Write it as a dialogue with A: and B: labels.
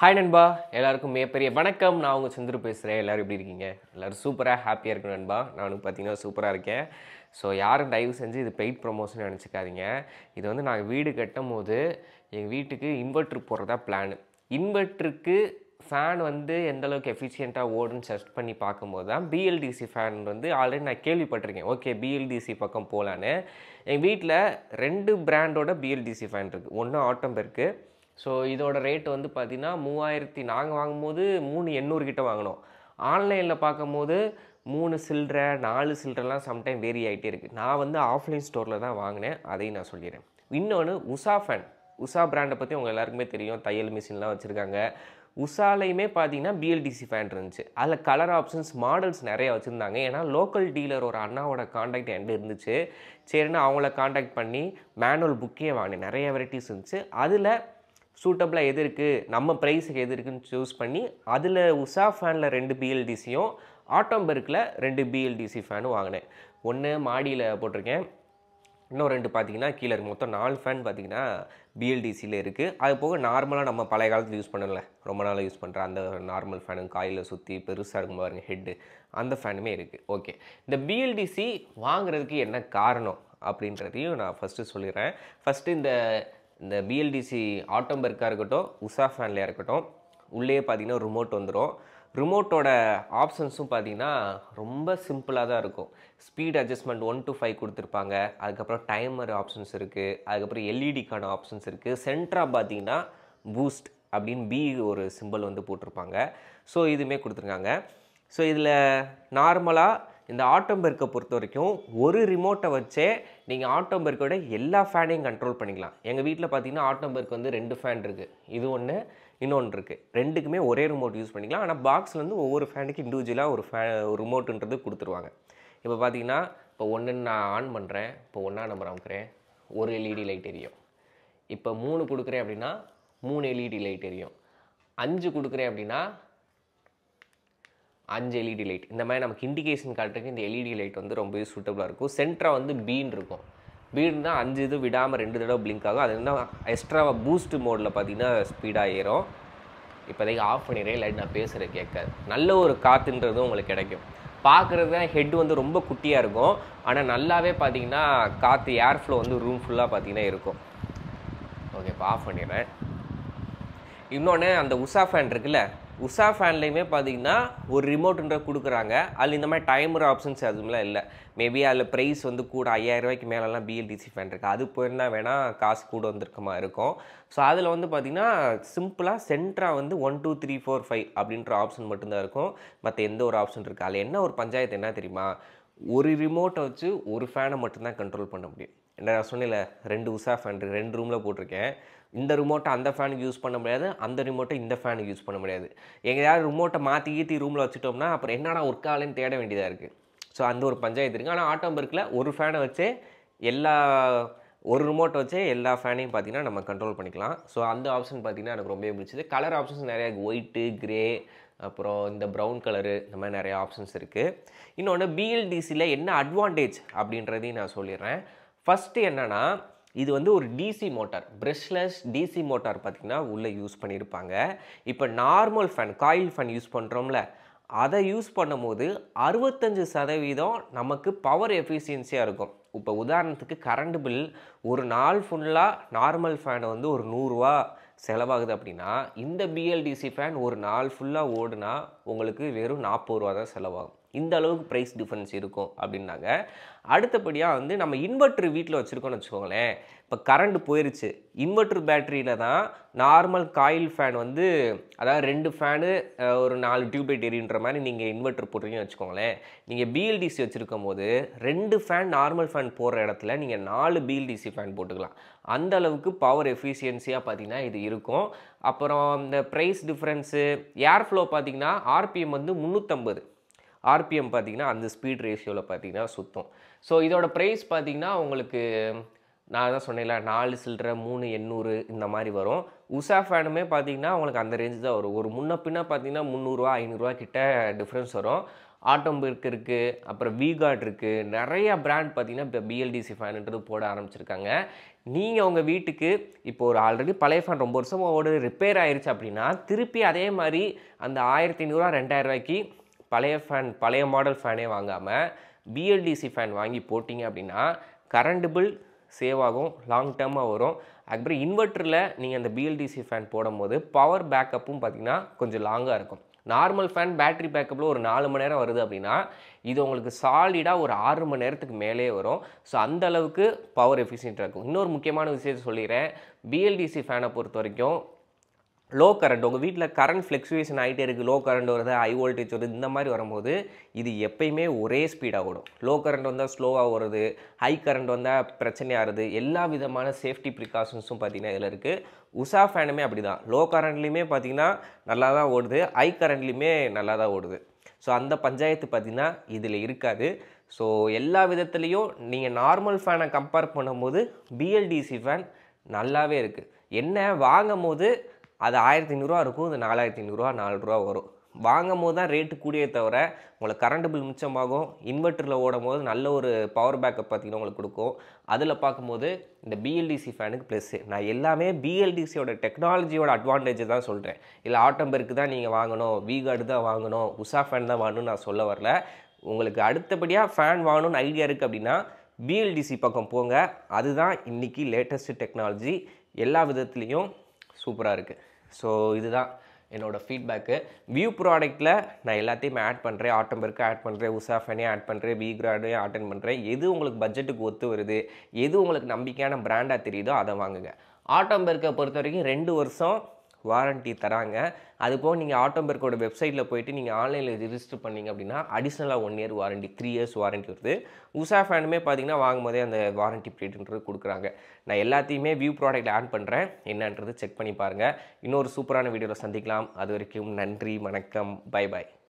A: Hi நண்பா, எல்லாருக்கும் மிகப்பெரிய வணக்கம். நான் உங்கள் சந்துரு பேசுகிறேன். எல்லோரும் எப்படி இருக்கீங்க? எல்லோரும் சூப்பராக ஹாப்பியாக இருக்கணும் நண்பா. நானும் பார்த்தீங்கன்னா சூப்பராக இருக்கேன். ஸோ யாரும் தயவு செஞ்சு இது பெய்ட் ப்ரொமோஷன் நினச்சிக்காதீங்க. இது வந்து நாங்கள் வீடு கட்டும் போது எங்கள் வீட்டுக்கு இன்வெர்ட்ரு போடுறதா பிளான். இன்வெர்ட்ருக்கு ஃபேன் வந்து எந்தளவுக்கு எஃபிஷியண்ட்டாக ஓடுன்னு செக் பண்ணி பார்க்கும்போது தான் பிஎல்டிசி ஃபேன் வந்து ஆல்ரெடி நான் கேள்விப்பட்டிருக்கேன். ஓகே, பிஎல்டிசி பக்கம் போகலான்னு. எங்கள் வீட்டில் 2 பிராண்டோட பிஎல்டிசி ஃபேன் இருக்குது. ஒன்று ஆட்டம்பெர்க்கு. ஸோ இதோட ரேட் வந்து பார்த்தீங்கன்னா 3000. நாங்கள் வாங்கும்போது 3800 கிட்ட வாங்கினோம். ஆன்லைனில் பார்க்கும்போது 3 சில்லற 4 சில்லறலாம் சம்டைம் வேரி ஆகிட்டே இருக்குது. நான் வந்து ஆஃப்லைன் ஸ்டோரில் தான் வாங்கினேன், அதையும் நான் சொல்லிடுறேன். இன்னொன்று உஷா ஃபேன். உஷா பிராண்டை பற்றி உங்கள் எல்லாருக்குமே தெரியும். தையல் மிஷின்லாம் வச்சுருக்காங்க. உஷாலையுமே பார்த்தீங்கன்னா பிஎல்டிசி ஃபேன் இருந்துச்சு. அதில் கலர் ஆப்ஷன்ஸ் மாடல்ஸ் நிறையா வச்சுருந்தாங்க. ஏன்னா லோக்கல் டீலர் ஒரு அண்ணாவோட காண்டாக்ட் என்கிட்ட இருந்துச்சு. சரின்னு அவங்கள காண்டாக்ட் பண்ணி மேனுவல் புக்கே வாங்கினேன். நிறைய வெரைட்டிஸ் இருந்துச்சு. அதில் சூட்டபிளாக எது இருக்குது, நம்ம ப்ரைஸுக்கு எது இருக்குதுன்னு சூஸ் பண்ணி அதில் உஷா ஃபேனில் 2 பிஎல்டிசியும் ஆட்டம்பெர்க்கில் 2 பிஎல்டிசி ஃபேனும் வாங்கினேன். ஒன்று மாடியில் போட்டிருக்கேன், இன்னும் 2 பார்த்தீங்கன்னா கீழே இருக்குது. மொத்தம் 4 ஃபேன் பார்த்தீங்கன்னா பிஎல்டிசியில் இருக்குது. அது போக நார்மலாக நம்ம பழைய காலத்தில் யூஸ் பண்ணல, ரொம்ப நாளாக யூஸ் பண்ணுற அந்த நார்மல் ஃபேனு காயில் சுற்றி பெருசாக இருக்கும் பாருங்கள் ஹெட்டு, அந்த ஃபேனுமே இருக்குது. ஓகே, இந்த பிஎல்டிசி வாங்குறதுக்கு என்ன காரணம் அப்படின்றதையும் நான் ஃபஸ்ட்டு சொல்லிடுறேன். ஃபஸ்ட்டு இந்த பிஎல்டிசி ஆட்டம்பெர்க்காக இருக்கட்டும், உஷா ஃபேன்லையாக இருக்கட்டும், உள்ளே பார்த்தீங்கன்னா ரிமோட் வந்துடும். ரிமோட்டோட ஆப்ஷன்ஸும் பார்த்தீங்கன்னா ரொம்ப சிம்பிளாக தான் இருக்கும். ஸ்பீட் அட்ஜஸ்ட்மெண்ட் 1 to 5 கொடுத்துருப்பாங்க. அதுக்கப்புறம் டைமர் ஆப்ஷன்ஸ் இருக்குது. அதுக்கப்புறம் எல்இடிக்கான ஆப்ஷன்ஸ் இருக்குது. சென்ட்ராக பார்த்தீங்கன்னா பூஸ்ட் அப்படின்னு ஒரு சிம்பிள் வந்து போட்டிருப்பாங்க. ஸோ இதுவுமே கொடுத்துருக்காங்க. ஸோ இதில் நார்மலாக இந்த ஆட்டம்பெர்க்கை பொறுத்த வரைக்கும் ஒரு ரிமோட்டை வச்சே நீங்கள் ஆட்டம்பெர்க்கோட எல்லா ஃபேனையும் கண்ட்ரோல் பண்ணிக்கலாம். எங்கள் வீட்டில் பார்த்தீங்கன்னா ஆட்டம்பெர்க் வந்து 2 ஃபேன் இருக்குது. இது ஒன்று, இன்னொன்று இருக்குது. 2க்குமே ஒரே ரிமோட் யூஸ் பண்ணிக்கலாம். ஆனால் பாக்ஸ்லேருந்து ஒவ்வொரு ஃபேனுக்கு இண்டிவிஜுவலாக ஒரு ரிமோட்டுன்றது கொடுத்துருவாங்க. இப்போ பார்த்தீங்கன்னா இப்போ ஒன்று நான் ஆன் பண்ணுறேன். இப்போ 1ஆம் நம்பர் அமுக்கிறேன், ஒரு எல்இடி லைட் எரியும். இப்போ 3 கொடுக்குறேன் அப்படின்னா 3 எல்இடி லைட் எரியும். 5 கொடுக்குறேன் அப்படின்னா 5 எல்இடி லைட். இந்த மாதிரி நமக்கு இண்டிகேஷன் காட்டுறதுக்கு இந்த எல்இடி லைட் வந்து ரொம்பவே சூட்டபுளாக இருக்கும். சென்டராக வந்து பீன் இருக்கும். பீன் தான் 5 இது விடாமல் 2 தடவை பிளிங்க் ஆகும். அது இருந்தால் எக்ஸ்ட்ராவாக பூஸ்ட் மோடில் பார்த்தீங்கன்னா ஸ்பீடாக ஏறும். இப்போதைக்கு ஆஃப் பண்ணிடுறேன், இல்லாட்டி நான் பேசுகிற கேட்காது. நல்ல ஒரு காற்றுன்றதும் உங்களுக்கு கிடைக்கும். பார்க்குறது தான் ஹெட் வந்து ரொம்ப குட்டியாக இருக்கும். ஆனால் நல்லாவே பார்த்தீங்கன்னா காற்று ஏர் ஃப்ளோ வந்து ரூம் ஃபுல்லாக பார்த்தீங்கன்னா இருக்கும். ஓகே, இப்போ ஆஃப் பண்ணிடுறேன். இன்னொன்று அந்த உஷா ஃபேன் இருக்குல்ல, உஷா ஃபேன்லேயுமே பார்த்தீங்கன்னா ஒரு ரிமோட்டுன்ற கொடுக்குறாங்க. அதில் இந்த மாதிரி டைமர் ஆப்ஷன்ஸ் அதுவும்லாம் இல்லை. மேபி அதில் ப்ரைஸ் வந்து கூட 5000 ரூபாய்க்கு மேலெலாம் பிஎல்டிசி ஃபேன் இருக்குது. அது போயிருந்தால் வேணால் காசு கூட வந்திருக்கமா இருக்கும். ஸோ அதில் வந்து பார்த்திங்கன்னா சிம்பிளாக சென்ட்ராக வந்து 1 2 3 4 5 அப்படின்ற ஆப்ஷன் மட்டும்தான் இருக்கும். மற்ற எந்த ஒரு ஆப்ஷன் இருக்குது. அதில் என்ன ஒரு பஞ்சாயத்து என்ன தெரியுமா, ஒரு ரிமோட்டை வச்சு ஒரு ஃபேனை மட்டும்தான் கண்ட்ரோல் பண்ண முடியும். என்ன நான் சொன்னேன்ல, 2 உஷா ஃபேன் இருக்குது, 2 ரூமில் போட்டிருக்கேன். இந்த ரிமோட்டை அந்த ஃபேனுக்கு யூஸ் பண்ண முடியாது, அந்த ரிமோட்டை இந்த ஃபேனுக்கு யூஸ் பண்ண முடியாது. எங்கேயாவது ரிமோட்டை மாற்றி ரூமில் வச்சுட்டோம்னா அப்புறம் என்னடா ஒர்க் ஆகலைன்னு தேட வேண்டியதாக இருக்குது. ஸோ அந்த ஒரு பஞ்சாயத்து இருக்குது. ஆனால் ஆட்டம்பெர்க்கில் ஒரு ஃபேனை வச்சே ஒரு ரிமோட்டை வச்சே எல்லா ஃபேனையும் பார்த்தீங்கன்னா நம்ம கண்ட்ரோல் பண்ணிக்கலாம். ஸோ அந்த ஆப்ஷன் பார்த்தீங்கன்னா எனக்கு ரொம்பவே பிடிச்சது. கலர் ஆப்ஷன்ஸ் நிறையா இருக்குது. ஒயிட்டு, கிரே, அப்புறம் இந்த ப்ரௌன் கலரு, இந்த மாதிரி நிறையா ஆப்ஷன்ஸ் இருக்குது. இன்னொன்று பிஎல்டிசியில் என்ன அட்வான்டேஜ் அப்படின்றதையும் நான் சொல்லிடுறேன். ஃபஸ்ட்டு என்னென்னா, இது வந்து ஒரு DC motor, brushless DC motor பார்த்திங்கன்னா உள்ளே யூஸ் பண்ணியிருப்பாங்க. இப்போ normal fan, coil fan use பண்ணுறோம்ல, அதை யூஸ் பண்ணும்போது 65% நமக்கு பவர் எஃபிஷியன்சியாக இருக்கும். இப்போ உதாரணத்துக்கு கரண்ட் பில் ஒரு நாள் ஃபுல்லாக நார்மல் ஃபேனை வந்து ஒரு 100 ரூபா செலவாகுது அப்படின்னா, இந்த பிஎல்டிசி ஃபேன் ஒரு நாள் ஃபுல்லாக ஓடுனா உங்களுக்கு வெறும் 40 ரூபா தான் செலவாகும். இந்த அளவுக்கு ப்ரைஸ் டிஃப்ரென்ஸ் இருக்கும் அப்படின்னாங்க. அடுத்தபடியாக வந்து நம்ம இன்வெர்ட்ரு வீட்டில் வச்சுருக்கோன்னு வச்சுக்கோங்களேன். இப்போ கரண்ட் போயிடுச்சு, இன்வெர்ட்ரு பேட்டரியில் தான் நார்மல் காயில் ஃபேன் வந்து, அதாவது 2 ஃபேனு ஒரு 4 டியூப்லைட் எரியுன்ற மாதிரி நீங்கள் இன்வெர்ட்ரு போடுறீங்கன்னு வச்சுக்கோங்களேன். நீங்கள் பிஎல்டிசி வச்சுருக்கும் போது 2 ஃபேன் நார்மல் ஃபேன் போடுற இடத்துல நீங்கள் 4 பிஎல்டிசி ஃபேன் போட்டுக்கலாம். அந்த அளவுக்கு பவர் எஃபிஷியன்சியாக பார்த்தீங்கன்னா இது இருக்கும். அப்புறம் இந்த ப்ரைஸ் டிஃப்ரென்ஸு, ஏர் ஃப்ளோ பார்த்தீங்கன்னா ஆர்பிஎம் வந்து 350 ஆர்பிஎம் பார்த்தீங்கன்னா அந்த ஸ்பீட் ரேஷியோவில் பார்த்தீங்கன்னா சுத்தம். ஸோ இதோட ப்ரைஸ் பார்த்தீங்கன்னா உங்களுக்கு நான் தான் சொன்னேன்ல 4 சில்லற 3800 இந்த மாதிரி வரும். உஷா ஃபேனுமே பார்த்தீங்கன்னா உங்களுக்கு அந்த ரேஞ்சு தான் வரும். ஒரு முன்ன பின்ன பார்த்தீங்கன்னா 300 ரூபா 500 ரூபா கிட்ட டிஃப்ரென்ஸ் வரும். ஆட்டோம்பெர்க் இருக்குது, அப்புறம் வீகார்ட் இருக்குது. நிறைய பிராண்ட் பார்த்தீங்கன்னா இப்போ பிஎல்டிசி ஃபேனுன்றது போட ஆரம்பிச்சிருக்காங்க. நீங்கள் உங்கள் வீட்டுக்கு இப்போ ஒரு ஆல்ரெடி பழைய ஃபேன் ரொம்ப வருஷமாக ஓடுது, ரிப்பேர் ஆயிருச்சு அப்படின்னா திருப்பி அதே மாதிரி அந்த 1500 2000 பழைய ஃபேன், பழைய மாடல் ஃபேனே வாங்காமல் பிஎல்டிசி ஃபேன் வாங்கி போட்டிங்க அப்படின்னா கரண்ட் பில் சேவ் ஆகும், லாங் டேர்மாக வரும். அதுக்கப்புறம் இன்வெர்ட்டரில் நீங்கள் அந்த பிஎல்டிசி ஃபேன் போடும்போது பவர் பேக்கப்பும் பார்த்திங்கன்னா கொஞ்சம் லாங்காக இருக்கும். நார்மல் ஃபேன் பேட்டரி பேக்கப்பில் ஒரு 4 மணி நேரம் வருது அப்படின்னா இது உங்களுக்கு சாலிடாக ஒரு 6 மணி நேரத்துக்கு மேலே வரும். ஸோ அந்த அளவுக்கு பவர் எஃபிஷியண்ட்டாக இருக்கும். இன்னொரு முக்கியமான விஷயத்தை சொல்லிடுறேன். பிஎல்டிசி ஃபேனை பொறுத்த வரைக்கும் லோ கரண்ட், உங்கள் வீட்டில் கரண்ட் ஃப்ளக்சுவேஷன் ஆகிட்டே இருக்குது, லோ கரண்ட் வருது, ஹை வோல்டேஜ் வருது, இந்த மாதிரி வரும்போது இது எப்பயுமே ஒரே ஸ்பீடாக ஓடும். லோ கரண்ட் வந்தால் ஸ்லோவாக வருது, ஹை கரண்ட் வந்தால் பிரச்சனையாகுது. எல்லா விதமான சேஃப்டி ப்ரிகாஷன்ஸும் பார்த்திங்கன்னா இதில் இருக்குது. உஷா ஃபேனுமே அப்படி தான். லோ கரண்ட்லேயுமே பார்த்திங்கன்னா நல்லா தான் ஓடுது, ஹை கரண்ட்லேயுமே நல்லா தான் ஓடுது. ஸோ அந்த பஞ்சாயத்து பார்த்திங்கன்னா இதில் இருக்காது. ஸோ எல்லா விதத்துலேயும் நீங்கள் நார்மல் ஃபேனை கம்பேர் பண்ணும்போது பிஎல்டிசி ஃபேன் நல்லாவே இருக்குது. என்ன வாங்கும் போது அது 1500 இருக்கும், இது 4500 4 வரும். வாங்கும் போது தான் ரேட்டு கூடியே தவிர உங்களுக்கு கரண்ட் பில் மிச்சமாகும். இன்வெர்ட்டரில் ஓடும் போது நல்ல ஒரு பவர் பேக்கப் பார்த்திங்கன்னா உங்களுக்கு கொடுக்கும். அதில் பார்க்கும்போது இந்த பிஎல்டிசி ஃபேனுக்கு ப்ளஸ்ஸு. நான் எல்லாமே பிஎல்டிசியோட டெக்னாலஜியோட அட்வான்டேஜ் தான் சொல்கிறேன். இல்லை ஆட்டோம்பெர்க் தான் நீங்கள் வாங்கணும், வீகார்டு தான் வாங்கணும், உஷா ஃபேன் தான் வாங்கணும்னு நான் சொல்ல வரல. உங்களுக்கு அடுத்தபடியாக ஃபேன் வாங்கணும்னு ஐடியா இருக்குது அப்படின்னா பிஎல்டிசி பக்கம் போங்க. அதுதான் இன்றைக்கி லேட்டஸ்ட்டு டெக்னாலஜி, எல்லா விதத்துலேயும் சூப்பராக இருக்குது. ஸோ இதுதான் என்னோடய ஃபீட்பேக்கு. வியூ ப்ராடக்ட்டில் நான் எல்லாத்தையுமே ஆட் பண்ணுறேன். ஆட்டோம்பெர்க்கை ஆட் பண்ணுறேன், உஷா ஃபேனையும் ஆட் பண்ணுறேன், வீகார்டையும் அட்டன் பண்ணுறேன். எது உங்களுக்கு பட்ஜெட்டுக்கு ஒத்து வருது, எது உங்களுக்கு நம்பிக்கையான பிராண்டாக தெரியுதோ அதை வாங்குங்க. ஆட்டோம்பெர்க்கை பொறுத்த வரைக்கும் 2 வருஷம் வாரண்ட்டி தராங்க. அதுபோக நீங்கள் ஆட்டோம்பெர்க்கோட வெப்சைட்டில் போய்ட்டு நீங்கள் ஆன்லைனில் ரிஜிஸ்டர் பண்ணிங்க அப்படின்னா அடிஷ்னலாக 1 இயர் வாரண்ட்டி, 3 இயர்ஸ் வாரண்ட்டி வருது. உஷா ஃபேனுமே பார்த்தீங்கன்னா வாங்கும்போதே அந்த வாரண்ட்டி பீரியட்ன்றது கொடுக்குறாங்க. நான் எல்லாத்தையுமே வியூ ப்ராடக்ட்டில் ஆட் பண்ணுறேன், என்னன்றது செக் பண்ணி பாருங்கள். இன்னொரு சூப்பரான வீடியோவில் சந்திக்கலாம். அது வரைக்கும் நன்றி, வணக்கம், பை பாய்.